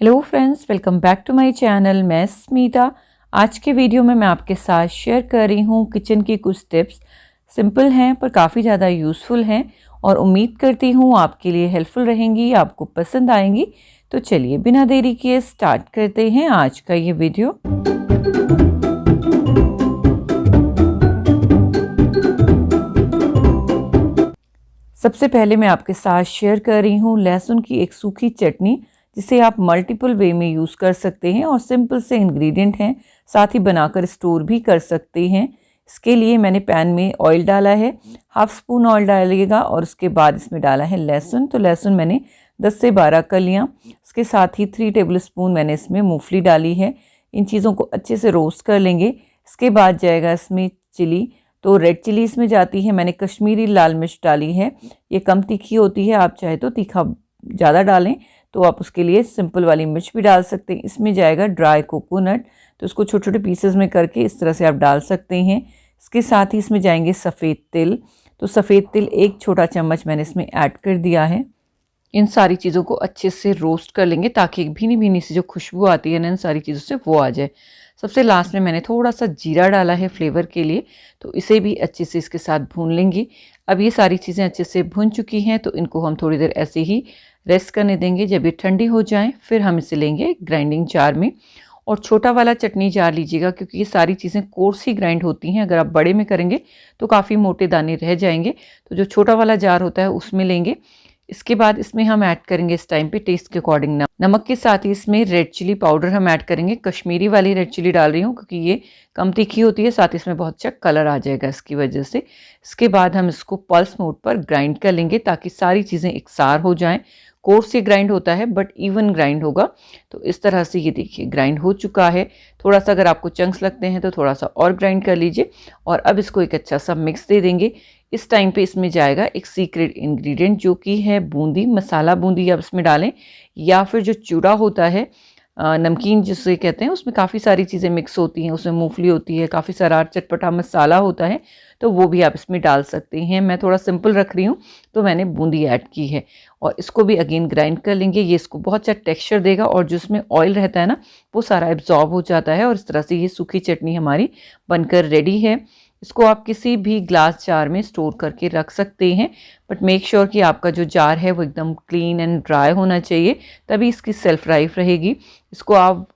Hello friends, welcome back to my channel. मैं स्मिता। आज के वीडियो में मैं आपके साथ शेयर कर रही हूँ किचन की कुछ टिप्स। सिंपल हैं पर काफ़ी ज़्यादा यूज़फुल हैं और उम्मीद करती हूँ आपके लिए हेल्पफुल रहेंगी, आपको पसंद आएंगी। तो चलिए बिना देरी किए स्टार्ट करते हैं आज का ये वीडियो। सबसे पहले मैं आपके साथ शेयर कर रही हूँ लहसुन की एक सूखी चटनी, जिसे आप मल्टीपल वे में यूज़ कर सकते हैं और सिंपल से इंग्रेडिएंट हैं, साथ ही बनाकर स्टोर भी कर सकते हैं। इसके लिए मैंने पैन में ऑयल डाला है, हाफ स्पून ऑयल डालिएगा और उसके बाद इसमें डाला है लहसुन। तो लहसुन मैंने 10 से 12 कलियाँ, इसके साथ ही 3 टेबल स्पून मैंने इसमें मूंगफली डाली है। इन चीज़ों को अच्छे से रोस्ट कर लेंगे। इसके बाद जाएगा इसमें चिली, तो रेड चिली इसमें जाती है। मैंने कश्मीरी लाल मिर्च डाली है, ये कम तीखी होती है, आप चाहे तो तीखा ज़्यादा डालें तो आप उसके लिए सिंपल वाली मिर्च भी डाल सकते हैं। इसमें जाएगा ड्राई कोकोनट, तो इसको छोटे छोटे पीसेस में करके इस तरह से आप डाल सकते हैं। इसके साथ ही इसमें जाएंगे सफ़ेद तिल, तो सफ़ेद तिल 1 छोटा चम्मच मैंने इसमें ऐड कर दिया है। इन सारी चीज़ों को अच्छे से रोस्ट कर लेंगे ताकि एक भीनी भीनी सी जो खुशबू आती है ना इन सारी चीज़ों से, वो आ जाए। सबसे लास्ट में मैंने थोड़ा सा जीरा डाला है फ्लेवर के लिए, तो इसे भी अच्छे से इसके साथ भून लेंगे। अब ये सारी चीज़ें अच्छे से भून चुकी हैं, तो इनको हम थोड़ी देर ऐसे ही रेस्ट करने देंगे। जब ये ठंडी हो जाए फिर हम इसे लेंगे ग्राइंडिंग जार में, और छोटा वाला चटनी जार लीजिएगा क्योंकि ये सारी चीज़ें कोर्स ही ग्राइंड होती हैं। अगर आप बड़े में करेंगे तो काफ़ी मोटे दाने रह जाएंगे, तो जो छोटा वाला जार होता है उसमें लेंगे। इसके बाद इसमें हम ऐड करेंगे इस टाइम पे टेस्ट के अकॉर्डिंग नमक के साथ ही इसमें रेड चिली पाउडर हम ऐड करेंगे। कश्मीरी वाली रेड चिली डाल रही हूँ क्योंकि ये कम तीखी होती है, साथ ही इसमें बहुत अच्छा कलर आ जाएगा इसकी वजह से। इसके बाद हम इसको पल्स मोड पर ग्राइंड कर लेंगे ताकि सारी चीज़ें एकसार हो जाएं। कोर्स से ग्राइंड होता है बट इवन ग्राइंड होगा। तो इस तरह से ये देखिए ग्राइंड हो चुका है। थोड़ा सा अगर आपको चंक्स लगते हैं तो थोड़ा सा और ग्राइंड कर लीजिए, और अब इसको एक अच्छा सा मिक्स दे देंगे। इस टाइम पे इसमें जाएगा एक सीक्रेट इंग्रेडिएंट जो कि है बूंदी, मसाला बूंदी आप इसमें डालें, या फिर जो चूड़ा होता है नमकीन जिसे कहते हैं, उसमें काफ़ी सारी चीज़ें मिक्स होती हैं। उसमें मूंगफली होती है, काफ़ी सारा चटपटा मसाला होता है, तो वो भी आप इसमें डाल सकते हैं। मैं थोड़ा सिंपल रख रही हूँ तो मैंने बूंदी ऐड की है, और इसको भी अगेन ग्राइंड कर लेंगे। ये इसको बहुत अच्छा टेक्सचर देगा, और जो इसमें ऑयल रहता है ना वो सारा एब्जॉर्ब हो जाता है, और इस तरह से ये सूखी चटनी हमारी बनकर रेडी है। इसको आप किसी भी ग्लास जार में स्टोर करके रख सकते हैं, बट मेक श्योर कि आपका जो जार है वो एकदम क्लीन एंड ड्राई होना चाहिए, तभी इसकी सेल्फ लाइफ रहेगी। इसको आप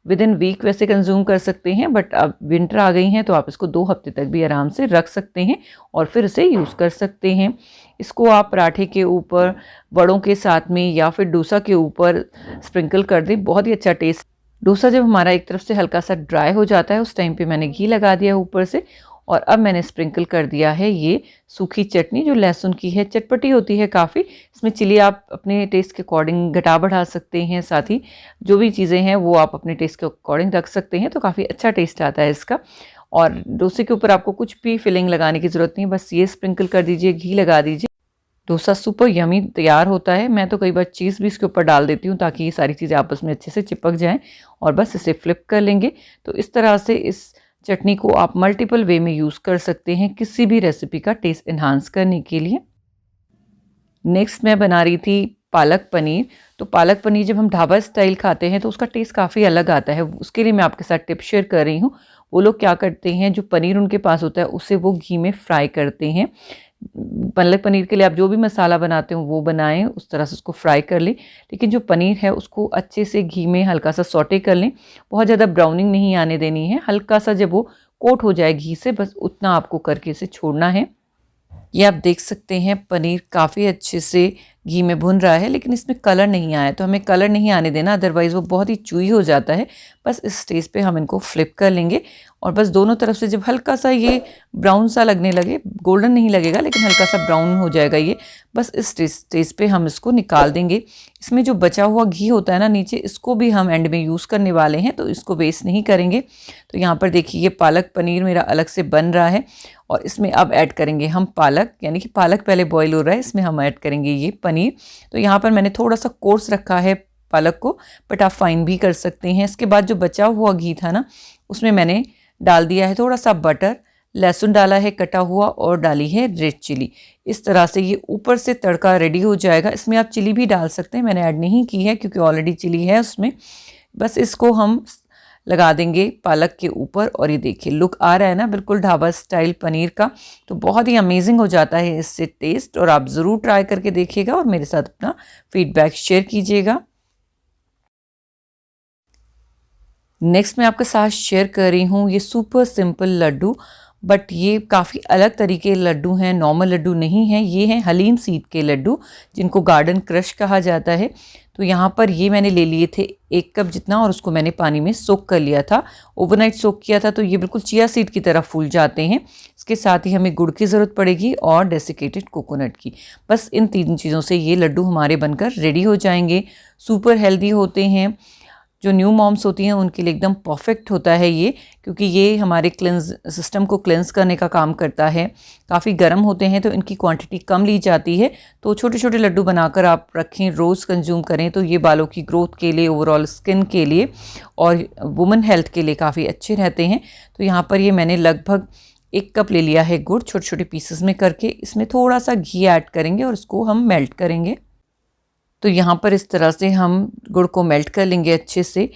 विद इन वीक वैसे कंज्यूम कर सकते हैं, बट अब विंटर आ गई हैं तो आप इसको 2 हफ्ते तक भी आराम से रख सकते हैं और फिर इसे यूज़ कर सकते हैं। इसको आप पराठे के ऊपर, वड़ों के साथ में, या फिर डोसा के ऊपर स्प्रिंकल कर दें, बहुत ही अच्छा टेस्ट। डोसा जब हमारा एक तरफ से हल्का सा ड्राई हो जाता है उस टाइम पे मैंने घी लगा दिया ऊपर से, और अब मैंने स्प्रिंकल कर दिया है ये सूखी चटनी जो लहसुन की है। चटपटी होती है काफ़ी, इसमें चिली आप अपने टेस्ट के अकॉर्डिंग घटा बढ़ा सकते हैं, साथ ही जो भी चीज़ें हैं वो आप अपने टेस्ट के अकॉर्डिंग रख सकते हैं, तो काफ़ी अच्छा टेस्ट आता है इसका। और डोसे के ऊपर आपको कुछ भी फिलिंग लगाने की ज़रूरत नहीं, बस ये स्प्रिंकल कर दीजिए, घी लगा दीजिए। डोसा सुपर यमी तैयार होता है। मैं तो कई बार चीज़ भी इसके ऊपर डाल देती हूँ ताकि ये सारी चीज़ें आपस में अच्छे से चिपक जाएँ, और बस इसे फ्लिप कर लेंगे। तो इस तरह से इस चटनी को आप मल्टीपल वे में यूज़ कर सकते हैं किसी भी रेसिपी का टेस्ट इन्हांस करने के लिए। नेक्स्ट मैं बना रही थी पालक पनीर। तो पालक पनीर जब हम ढाबा स्टाइल खाते हैं तो उसका टेस्ट काफ़ी अलग आता है। उसके लिए मैं आपके साथ टिप शेयर कर रही हूँ। वो लोग क्या करते हैं, जो पनीर उनके पास होता है उसे वो घी में फ्राई करते हैं। पालक पनीर के लिए आप जो भी मसाला बनाते हो वो बनाएं, उस तरह से उसको फ्राई कर लें, लेकिन जो पनीर है उसको अच्छे से घी में हल्का सा सौटे कर लें। बहुत ज़्यादा ब्राउनिंग नहीं आने देनी है, हल्का सा जब वो कोट हो जाए घी से, बस उतना आपको करके इसे छोड़ना है। ये आप देख सकते हैं पनीर काफ़ी अच्छे से घी में भुन रहा है, लेकिन इसमें कलर नहीं आया, तो हमें कलर नहीं आने देना, अदरवाइज़ वो बहुत ही चूई हो जाता है। बस इस स्टेज पे हम इनको फ्लिप कर लेंगे, और बस दोनों तरफ से जब हल्का सा ये ब्राउन सा लगने लगे, गोल्डन नहीं लगेगा लेकिन हल्का सा ब्राउन हो जाएगा ये, बस इस स्टेज पे हम इसको निकाल देंगे। इसमें जो बचा हुआ घी होता है ना नीचे, इसको भी हम एंड में यूज़ करने वाले हैं, तो इसको वेस्ट नहीं करेंगे। तो यहाँ पर देखिए ये पालक पनीर मेरा अलग से बन रहा है, और इसमें अब ऐड करेंगे हम पालक, यानी कि पालक पहले बॉईल हो रहा है, इसमें हम ऐड करेंगे ये पनीर। तो यहाँ पर मैंने थोड़ा सा कोर्स रखा है पालक को, बट आप फाइन भी कर सकते हैं। इसके बाद जो बचा हुआ घी था ना, उसमें मैंने डाल दिया है थोड़ा सा बटर, लहसुन डाला है कटा हुआ और डाली है रेड चिली। इस तरह से ये ऊपर से तड़का रेडी हो जाएगा। इसमें आप चिली भी डाल सकते हैं, मैंने ऐड नहीं की है क्योंकि ऑलरेडी चिली है उसमें। बस इसको हम लगा देंगे पालक के ऊपर और ये देखिए लुक आ रहा है ना, बिल्कुल ढाबा स्टाइल पनीर का। तो बहुत ही अमेजिंग हो जाता है इससे टेस्ट, और आप ज़रूर ट्राई करके देखिएगा और मेरे साथ अपना फीडबैक शेयर कीजिएगा। नेक्स्ट मैं आपके साथ शेयर कर रही हूँ ये सुपर सिंपल लड्डू, बट ये काफ़ी अलग तरीके लड्डू हैं, नॉर्मल लड्डू नहीं हैं। ये हैं हलीम सीड के लड्डू जिनको गार्डन क्रश कहा जाता है। तो यहाँ पर ये मैंने ले लिए थे 1 कप जितना, और उसको मैंने पानी में सोक कर लिया था, ओवरनाइट सोक किया था। तो ये बिल्कुल चिया सीड की तरह फूल जाते हैं। इसके साथ ही हमें गुड़ की ज़रूरत पड़ेगी और डेसिकेटेड कोकोनट की। बस इन 3 चीज़ों से ये लड्डू हमारे बनकर रेडी हो जाएंगे। सुपर हेल्दी होते हैं, जो न्यू मॉम्स होती हैं उनके लिए एकदम परफेक्ट होता है ये, क्योंकि ये हमारे क्लेंज सिस्टम को क्लेंस करने का काम करता है। काफ़ी गर्म होते हैं तो इनकी क्वांटिटी कम ली जाती है। तो छोटे छोटे लड्डू बनाकर आप रखें, रोज़ कंज्यूम करें तो ये बालों की ग्रोथ के लिए, ओवरऑल स्किन के लिए और वुमेन हेल्थ के लिए काफ़ी अच्छे रहते हैं। तो यहाँ पर ये मैंने लगभग 1 कप ले लिया है गुड़, छोटे छोटे पीसेस में करके। इसमें थोड़ा सा घी ऐड करेंगे और उसको हम मेल्ट करेंगे। तो यहाँ पर इस तरह से हम गुड़ को मेल्ट कर लेंगे अच्छे से,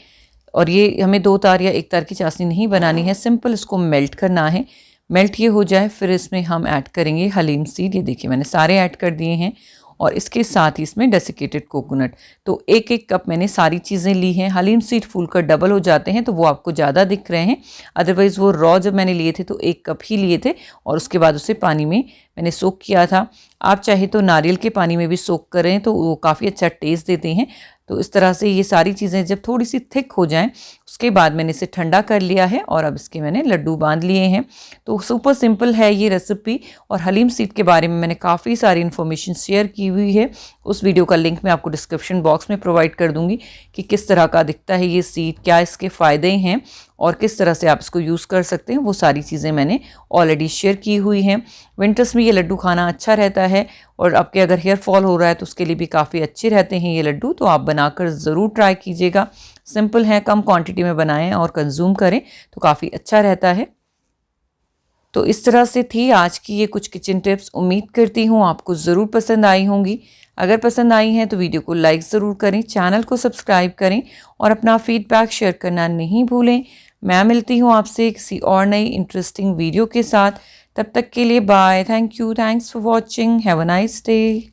और ये हमें 2 तार या 1 तार की चाशनी नहीं बनानी है, सिंपल इसको मेल्ट करना है। मेल्ट ये हो जाए फिर इसमें हम ऐड करेंगे हलीम सीड। ये देखिए मैंने सारे ऐड कर दिए हैं, और इसके साथ ही इसमें डेसिकेटेड कोकोनट। तो 1-1 कप मैंने सारी चीज़ें ली हैं। हलीम सीड फूलकर डबल हो जाते हैं तो वो आपको ज़्यादा दिख रहे हैं, अदरवाइज़ वो रॉ जब मैंने लिए थे तो 1 कप ही लिए थे, और उसके बाद उसे पानी में मैंने सोक किया था। आप चाहे तो नारियल के पानी में भी सोक करें तो वो काफ़ी अच्छा टेस्ट देते हैं। तो इस तरह से ये सारी चीज़ें जब थोड़ी सी थिक हो जाएं उसके बाद मैंने इसे ठंडा कर लिया है, और अब इसके मैंने लड्डू बांध लिए हैं। तो सुपर सिंपल है ये रेसिपी, और हलीम सीड के बारे में मैंने काफ़ी सारी इन्फॉर्मेशन शेयर की हुई है। उस वीडियो का लिंक मैं आपको डिस्क्रिप्शन बॉक्स में प्रोवाइड कर दूंगी कि किस तरह का दिखता है ये सीड, क्या इसके फ़ायदे हैं और किस तरह से आप इसको यूज़ कर सकते हैं। वो सारी चीज़ें मैंने ऑलरेडी शेयर की हुई हैं। विंटर्स में ये लड्डू खाना अच्छा रहता है, और आपके अगर हेयर फॉल हो रहा है तो उसके लिए भी काफ़ी अच्छे रहते हैं ये लड्डू। तो आप बनाकर ज़रूर ट्राई कीजिएगा। सिंपल है, कम क्वांटिटी में बनाएं और कंज्यूम करें तो काफ़ी अच्छा रहता है। तो इस तरह से थी आज की ये कुछ किचन टिप्स। उम्मीद करती हूँ आपको ज़रूर पसंद आई होंगी। अगर पसंद आई हैं तो वीडियो को लाइक ज़रूर करें, चैनल को सब्सक्राइब करें और अपना फीडबैक शेयर करना नहीं भूलें। मैं मिलती हूँ आपसे किसी और नई इंटरेस्टिंग वीडियो के साथ। तब तक के लिए bye, thank you, thanks for watching, have a nice day.